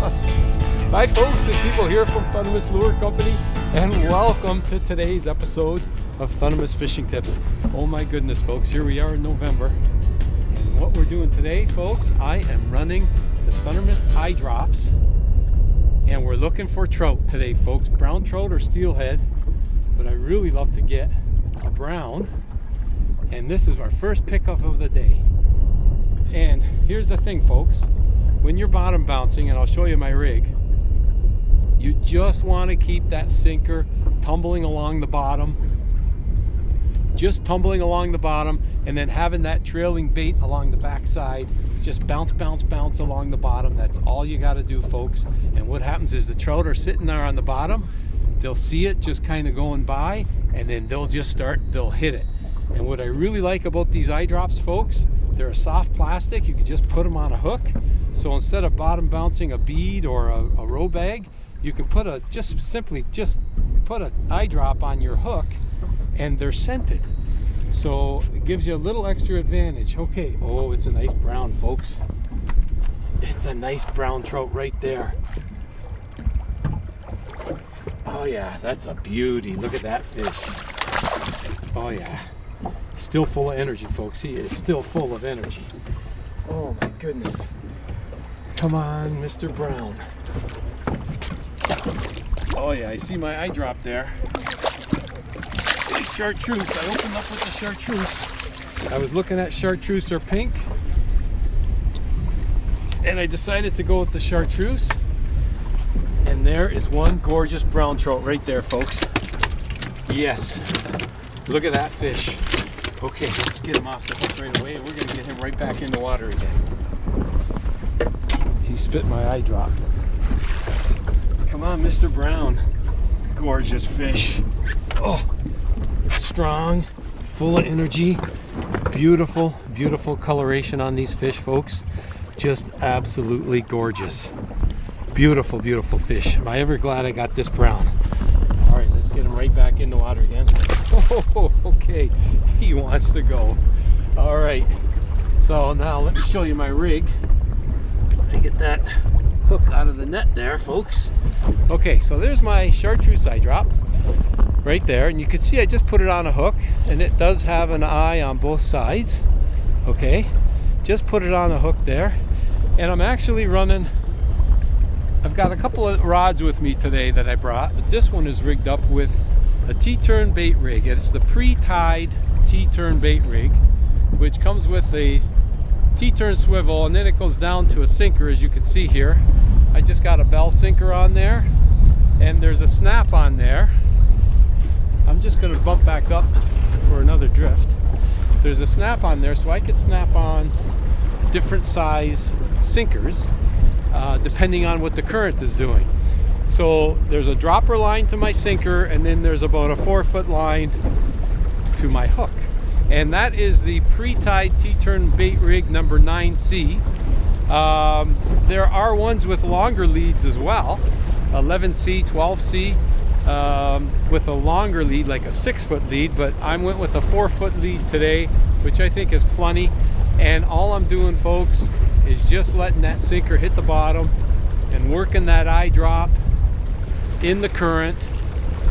Hi folks, it's Evo here from Thundermist Lure Company, and welcome to today's episode of Thundermist Fishing Tips. Oh my goodness folks, here we are in November, and what we're doing today folks, I am running the Thundermist Eye Drops, and we're looking for trout today folks, brown trout or steelhead, but I really love to get a brown, and this is our first pickup of the day. And here's the thing folks, when you're bottom bouncing, and I'll show you my rig, you just want to keep that sinker tumbling along the bottom, just tumbling along the bottom, and then having that trailing bait along the backside, just bounce, bounce, bounce along the bottom. That's all you got to do folks. And what happens is the trout are sitting there on the bottom, they'll see it just kind of going by, and then they'll hit it. And what I really like about these eye drops folks, they're a soft plastic. You can just put them on a hook. So instead of bottom bouncing a bead or a row bag, you can put simply put an eye drop on your hook, and they're scented. So it gives you a little extra advantage. Okay, oh, it's a nice brown folks. It's a nice brown trout right there. Oh yeah, that's a beauty. Look at that fish. Oh yeah. Still full of energy, folks. He is still full of energy. Oh my goodness. Come on, Mr. Brown. Oh yeah, I see my eye drop there. A chartreuse. I opened up with the chartreuse. I was looking at chartreuse or pink, and I decided to go with the chartreuse. And there is one gorgeous brown trout right there, folks. Yes. Look at that fish. Okay, let's get him off the hook right away, and we're going to get him right back in the water again. He spit my eye drop. Come on, Mr. Brown. Gorgeous fish. Oh, strong, full of energy. Beautiful, beautiful coloration on these fish, folks. Just absolutely gorgeous. Beautiful, beautiful fish. Am I ever glad I got this brown? All right, let's get him right back in the water again. Oh, okay, he wants to go. All right, so now let me show you my rig. I get that hook out of the net there, folks. Okay, so there's my chartreuse eye drop right there, and you can see I just put it on a hook, and it does have an eye on both sides. Okay, just put it on a hook there, and I'm actually running. I've got a couple of rods with me today that I brought, but this one is rigged up with a T-turn bait rig. It's the pre-tied T-turn bait rig, which comes with a T-turn swivel, and then it goes down to a sinker, as you can see here. I just got a bell sinker on there, and there's a snap on there. I'm just going to bump back up for another drift. There's a snap on there, so I could snap on different size sinkers depending on what the current is doing. So there's a dropper line to my sinker, and then there's about a 4-foot line to my hook. And that is the pre-tied T-turn bait rig number 9C. There are ones with longer leads as well, 11C, 12C, with a longer lead, like a 6-foot lead, but I went with a 4-foot lead today, which I think is plenty. And all I'm doing, folks, is just letting that sinker hit the bottom and working that eye drop in the current.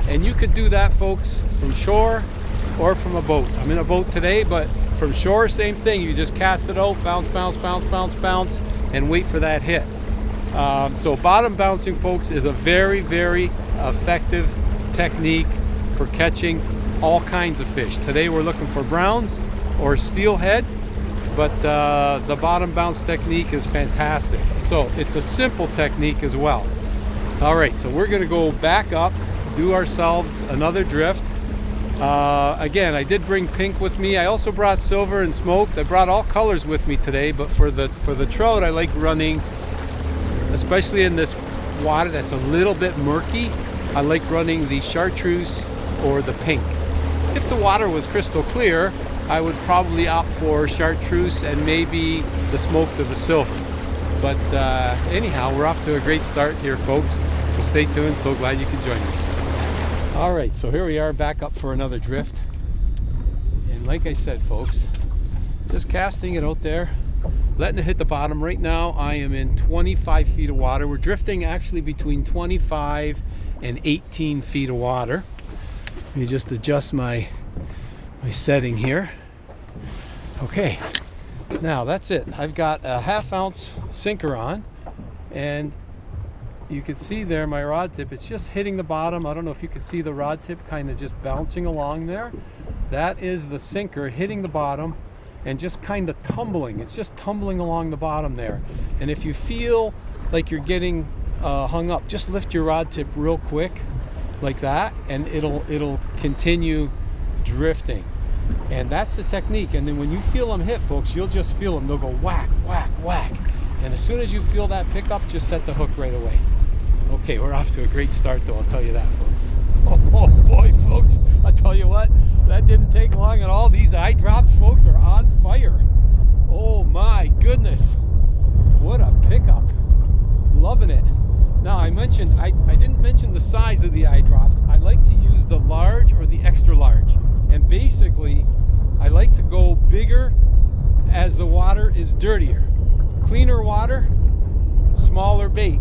And you could do that, folks, from shore or from a boat. I'm in a boat today, but from shore, same thing. You just cast it out, bounce, bounce, bounce, bounce, bounce, and wait for that hit. So bottom bouncing, folks, is a very, very effective technique for catching all kinds of fish. Today we're looking for browns or steelhead, but the bottom bounce technique is fantastic. So it's a simple technique as well. All right, so we're gonna go back up, do ourselves another drift. Again, I did bring pink with me. I also brought silver and smoked. I brought all colors with me today, but for the trout, I like running, especially in this water that's a little bit murky, I like running the chartreuse or the pink. If the water was crystal clear, I would probably opt for chartreuse and maybe the smoked or the silver. But anyhow, we're off to a great start here, folks. So stay tuned. So glad you could join me. All right, so here we are back up for another drift. And like I said, folks, just casting it out there letting it hit the bottom. Right now I am in 25 feet of water. We're drifting actually between 25 and 18 feet of water. Let me just adjust my setting here. Okay, now that's it. I've got a 1/2 ounce sinker on, and you can see there my rod tip, it's just hitting the bottom. I don't know if you can see the rod tip kind of just bouncing along there. That is the sinker hitting the bottom and just kind of tumbling. It's just tumbling along the bottom there. And if you feel like you're getting hung up, just lift your rod tip real quick like that, and it'll continue drifting. And that's the technique. And then when you feel them hit, folks, you'll just feel them. They'll go whack, whack, whack. And as soon as you feel that pickup, just set the hook right away. Okay, we're off to a great start though, I'll tell you that, folks. Oh boy, folks, I tell you what, that didn't take long at all. These eye drops, folks, are on fire. Oh my goodness, what a pickup. Loving it. Now I didn't mention the size of the eye drops. I like to use the large or the extra large. And basically, I like to go bigger as the water is dirtier. Cleaner water, smaller bait.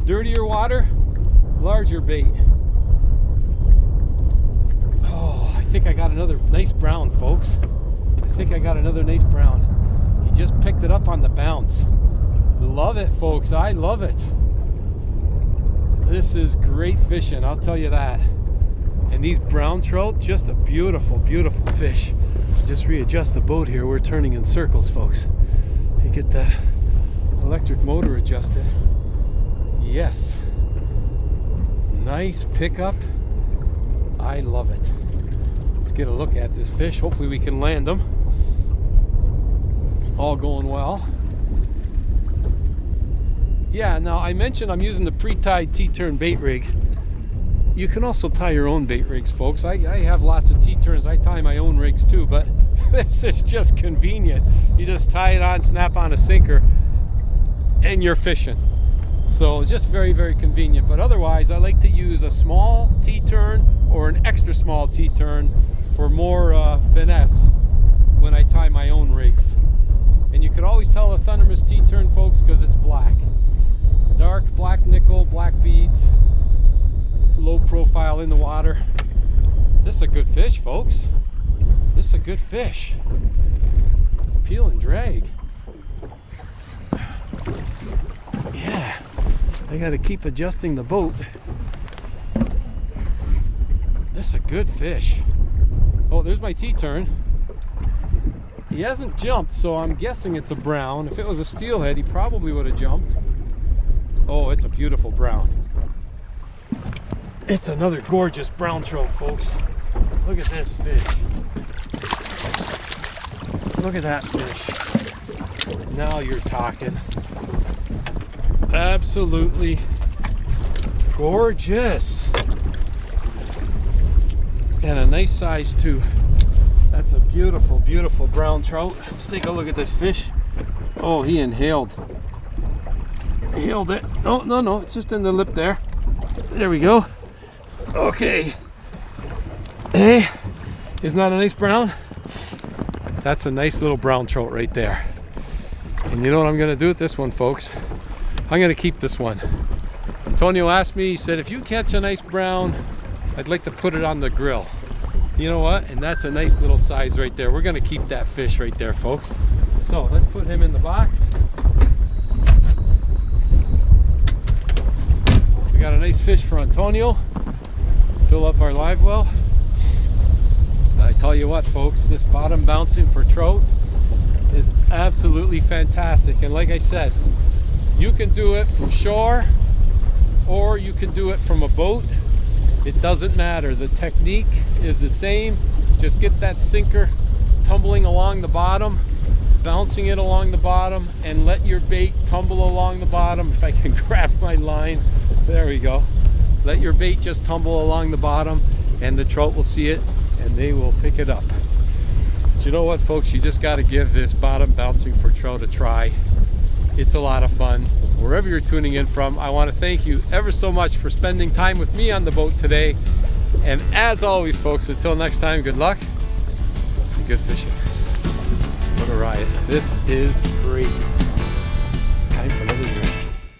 Dirtier water, larger bait. Oh, I think I got another nice brown, folks. I think I got another nice brown. He just picked it up on the bounce. Love it, folks. I love it. This is great fishing, I'll tell you that. And these brown trout, just a beautiful, beautiful fish. Just readjust the boat here. We're turning in circles, folks. You get that electric motor adjusted. Yes. Nice pickup. I love it. Let's get a look at this fish. Hopefully we can land them. All going well. Yeah, now I mentioned I'm using the pre-tied T-turn bait rig. You can also tie your own bait rigs, folks. I have lots of T-turns. I tie my own rigs too, but this is just convenient. You just tie it on, snap on a sinker, and you're fishing. So just very, very convenient. But otherwise, I like to use a small T-turn or an extra small T-turn for more finesse when I tie my own rigs. And you can always tell a Thundermist T-turn, folks, because it's black. Dark black nickel, black beads, low profile in the water. This is a good fish, folks. This is a good fish. Peel and drag. Yeah, I got to keep adjusting the boat. This is a good fish. Oh, there's my T-turn. He hasn't jumped, so I'm guessing it's a brown. If it was a steelhead, he probably would have jumped. Oh, it's a beautiful brown. It's another gorgeous brown trout, folks. Look at this fish. Look at that fish. Now you're talking. Absolutely gorgeous. And a nice size too. That's a beautiful, beautiful brown trout. Let's take a look at this fish. Oh, he inhaled. Inhaled it. Oh, no, it's just in the lip there. There we go. Okay. Hey, isn't that a nice brown? That's a nice little brown trout right there. And you know what I'm going to do with this one, folks? I'm going to keep this one. Antonio asked me, he said, if you catch a nice brown, I'd like to put it on the grill. You know what? And that's a nice little size right there. We're going to keep that fish right there, folks. So let's put him in the box. We got a nice fish for Antonio. Fill up our live well. I tell you what, folks, this bottom bouncing for trout is absolutely fantastic. And like I said, you can do it from shore or you can do it from a boat. It doesn't matter. The technique is the same. Just get that sinker tumbling along the bottom, bouncing it along the bottom, and let your bait tumble along the bottom. If I can grab my line, there we go. Let your bait just tumble along the bottom and the trout will see it and they will pick it up. But you know what, folks, you just got to give this bottom bouncing for trout a try. It's a lot of fun. Wherever you're tuning in from, I want to thank you ever so much for spending time with me on the boat today. And as always, folks, until next time, good luck and good fishing. What a ride. This is great. Time for another